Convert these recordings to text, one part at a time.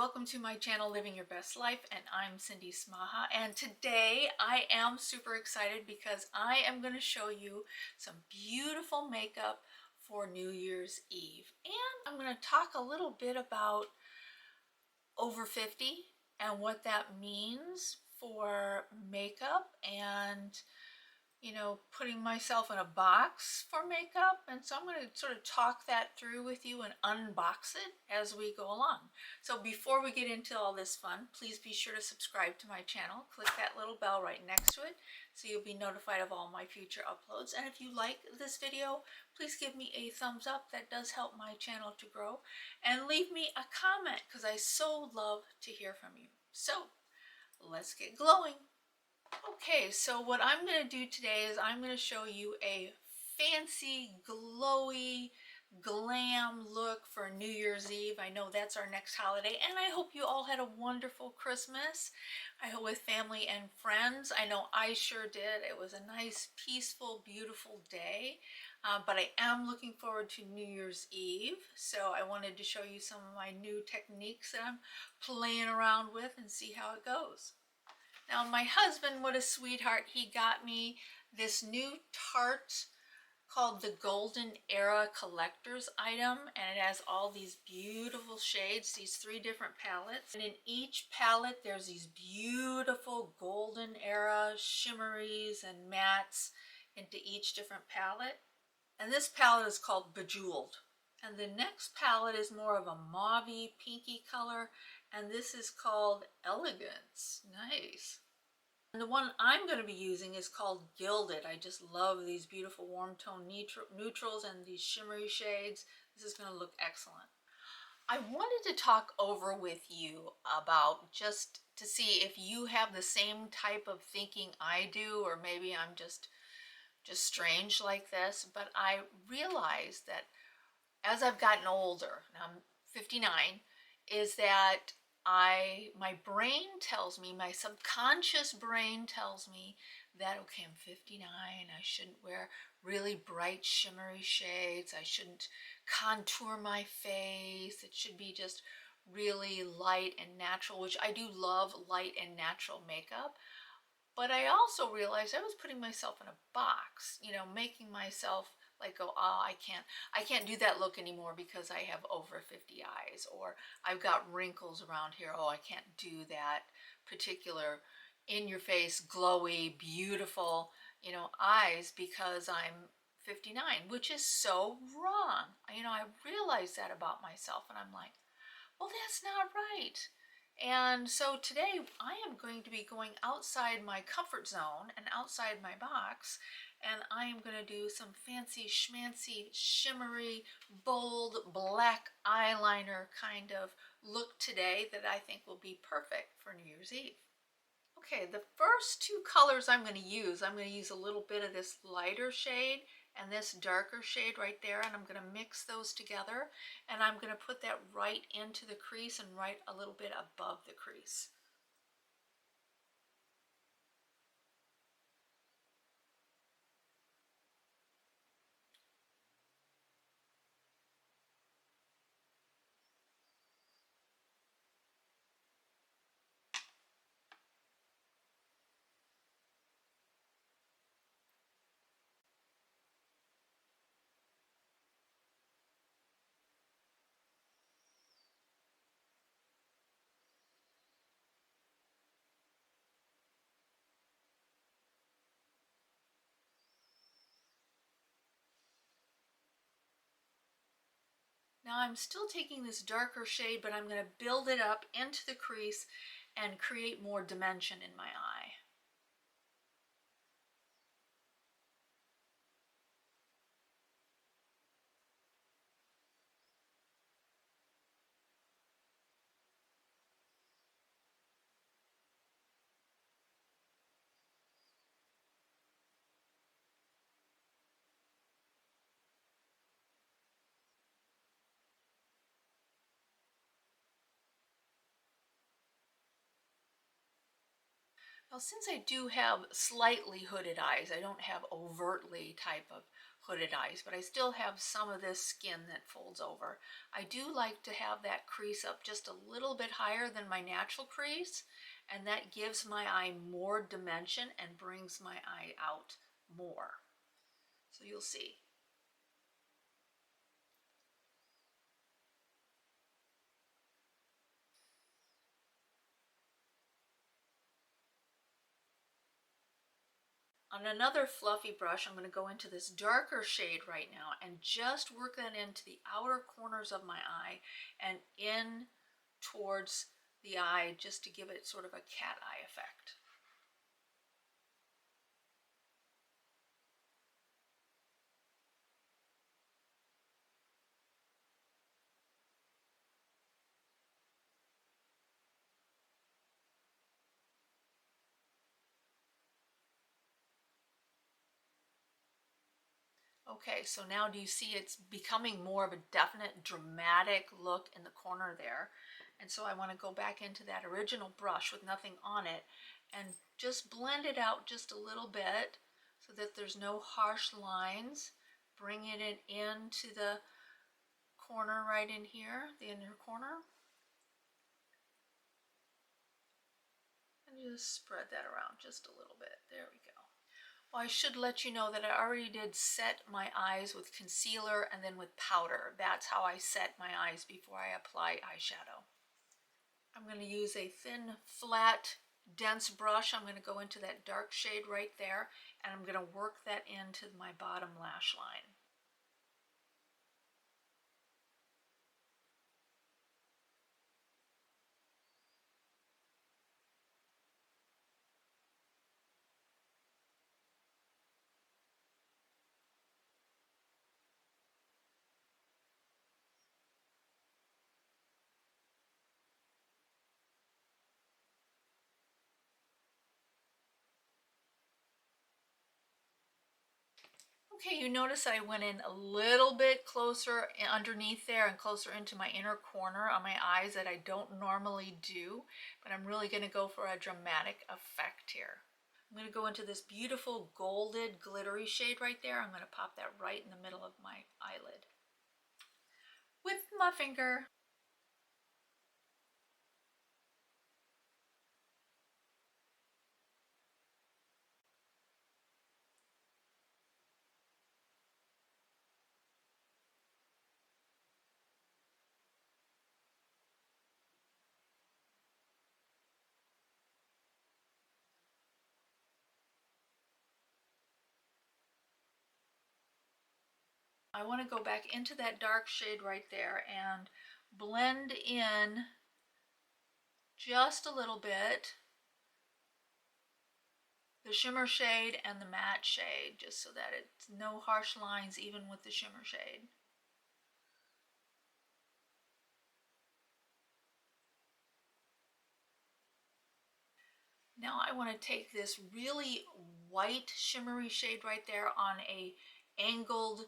welcome to my channel Living Your Best Life, and I'm Cindy Smaha, and today I am super excited because I am going to show you some beautiful makeup for New Year's Eve, and I'm going to talk a little bit about over 50 and what that means for makeup and putting myself in a box for makeup. And so I'm going to sort of talk that through with you and unbox it as we go along. So before we get into all this fun, please be sure to subscribe to my channel. Click that little bell right next to it so you'll be notified of all my future uploads. And if you like this video, please give me a thumbs up. That does help my channel to grow. And leave me a comment because I so love to hear from you. So let's get glowing. Okay, so what I'm going to do today is I'm going to show you a fancy, glowy, glam look for New Year's Eve. I know that's our next holiday, and I hope you all had a wonderful Christmas. I hope with family and friends. I know I sure did. It was a nice, peaceful, beautiful day, but I am looking forward to New Year's Eve, so I wanted to show you some of my new techniques that I'm playing around with and see how it goes. Now my husband, what a sweetheart, he got me this new Tarte called the Golden Era Collector's Item, and it has all these beautiful shades, these 3 different palettes. And in each palette there's these beautiful Golden Era shimmeries and mattes into each different palette. And this palette is called Bejeweled. And the next palette is more of a mauvey, pinky color, and this is called Elegance. Nice. And the one I'm going to be using is called Gilded. I just love these beautiful warm tone neutrals and these shimmery shades. This is going to look excellent. I wanted to talk over with you about, just to see if you have the same type of thinking I do, or maybe I'm just strange like this, but I realized that as I've gotten older, now I'm 59, is that my brain tells me, my subconscious brain tells me that, okay, I'm 59, I shouldn't wear really bright shimmery shades, I shouldn't contour my face, it should be just really light and natural, which I do love light and natural makeup. But I also realized I was putting myself in a box, making myself like go, oh, I can't do that look anymore because I have over 50 eyes, or I've got wrinkles around here. Oh, I can't do that particular in your face, glowy, beautiful, eyes because I'm 59, which is so wrong. I realized that about myself, and I'm like, well, that's not right. And so today I am going to be going outside my comfort zone and outside my box, and I am going to do some fancy schmancy, shimmery, bold black eyeliner kind of look today that I think will be perfect for New Year's Eve. Okay, the first 2 colors I'm going to use a little bit of this lighter shade and this darker shade right there, and I'm going to mix those together, and I'm going to put that right into the crease and right a little bit above the crease. Now I'm still taking this darker shade, but I'm going to build it up into the crease and create more dimension in my eye. Now, since I do have slightly hooded eyes, I don't have overtly type of hooded eyes, but I still have some of this skin that folds over. I do like to have that crease up just a little bit higher than my natural crease, and that gives my eye more dimension and brings my eye out more. So you'll see. On another fluffy brush, I'm going to go into this darker shade right now and just work that into the outer corners of my eye and in towards the eye, just to give it sort of a cat eye effect. Okay, so now do you see it's becoming more of a definite dramatic look in the corner there? And so I want to go back into that original brush with nothing on it and just blend it out just a little bit so that there's no harsh lines. Bring it into the corner right in here, the inner corner. And just spread that around just a little bit. There we go. Well, I should let you know that I already did set my eyes with concealer and then with powder. That's how I set my eyes before I apply eyeshadow. I'm going to use a thin, flat, dense brush. I'm going to go into that dark shade right there, and I'm going to work that into my bottom lash line. Okay, you notice I went in a little bit closer underneath there and closer into my inner corner on my eyes that I don't normally do, but I'm really going to go for a dramatic effect here. I'm going to go into this beautiful golded glittery shade right there. I'm going to pop that right in the middle of my eyelid with my finger. I want to go back into that dark shade right there and blend in just a little bit the shimmer shade and the matte shade, just so that it's no harsh lines even with the shimmer shade. Now I want to take this really white shimmery shade right there on a angled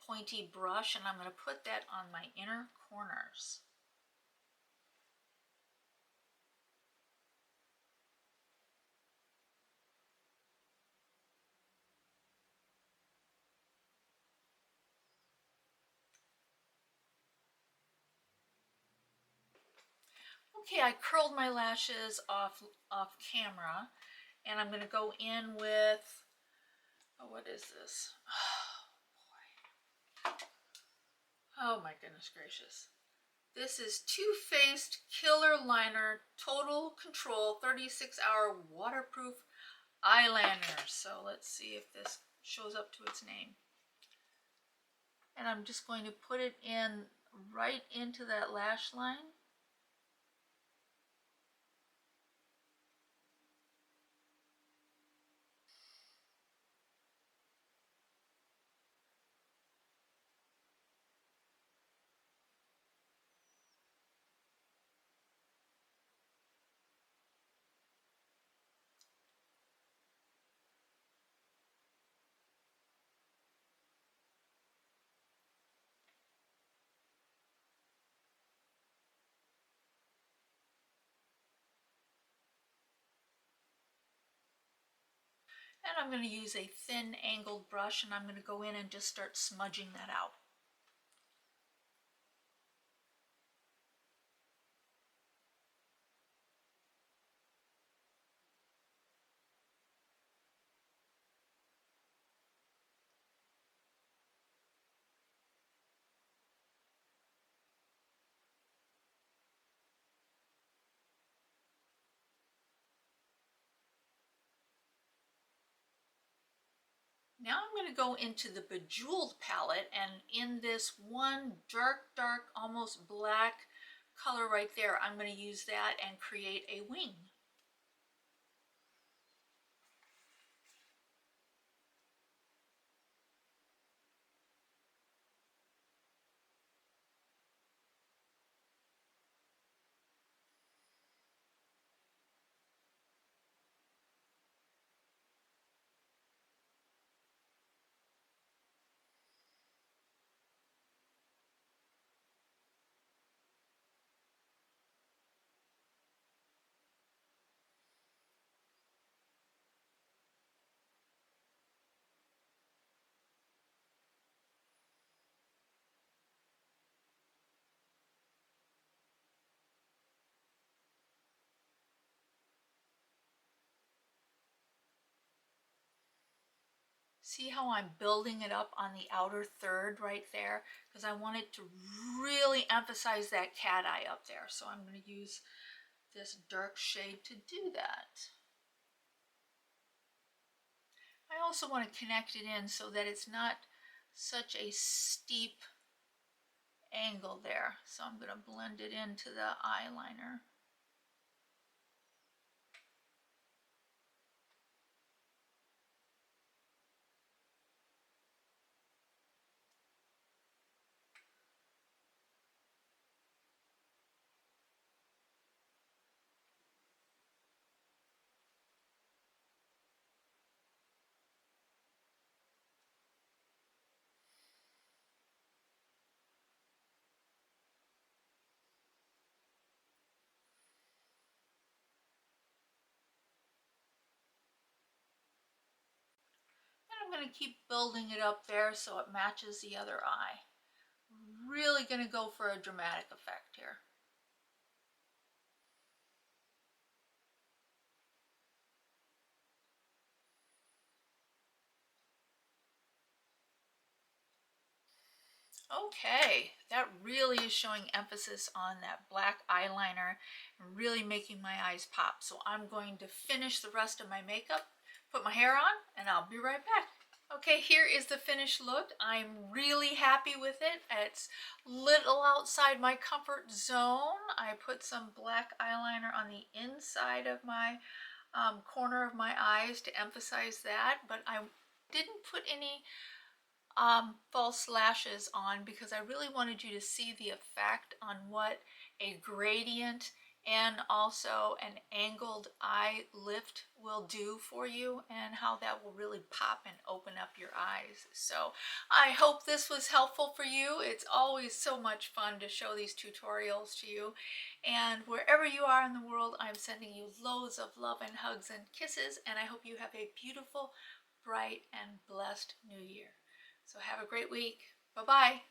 pointy brush, and I'm going to put that on my inner corners. Okay, I curled my lashes off camera, and I'm going to go in with, oh, what is this? Oh, boy. Oh my goodness gracious. This is Too Faced Killer Liner Total Control 36-Hour Waterproof Eyeliner. So let's see if this shows up to its name. And I'm just going to put it in right into that lash line. And I'm going to use a thin angled brush, and I'm going to go in and just start smudging that out. Now I'm going to go into the Bejeweled palette, and in this one dark, almost black color right there, I'm going to use that and create a wing. See how I'm building it up on the outer third right there? Because I want it to really emphasize that cat eye up there. So I'm going to use this dark shade to do that. I also want to connect it in so that it's not such a steep angle there. So I'm going to blend it into the eyeliner. I'm going to keep building it up there so it matches the other eye. Really going to go for a dramatic effect here. Okay, that really is showing emphasis on that black eyeliner and really making my eyes pop. So I'm going to finish the rest of my makeup, put my hair on, and I'll be right back. Okay, here is the finished look. I'm really happy with it. It's little outside my comfort zone. I put some black eyeliner on the inside of my corner of my eyes to emphasize that, but I didn't put any false lashes on because I really wanted you to see the effect on what a gradient and also an angled eye lift will do for you and how that will really pop and open up your eyes. So I hope this was helpful for you. It's always so much fun to show these tutorials to you, and wherever you are in the world, I'm sending you loads of love and hugs and kisses, and I hope you have a beautiful, bright, and blessed new year. So have a great week. Bye-bye.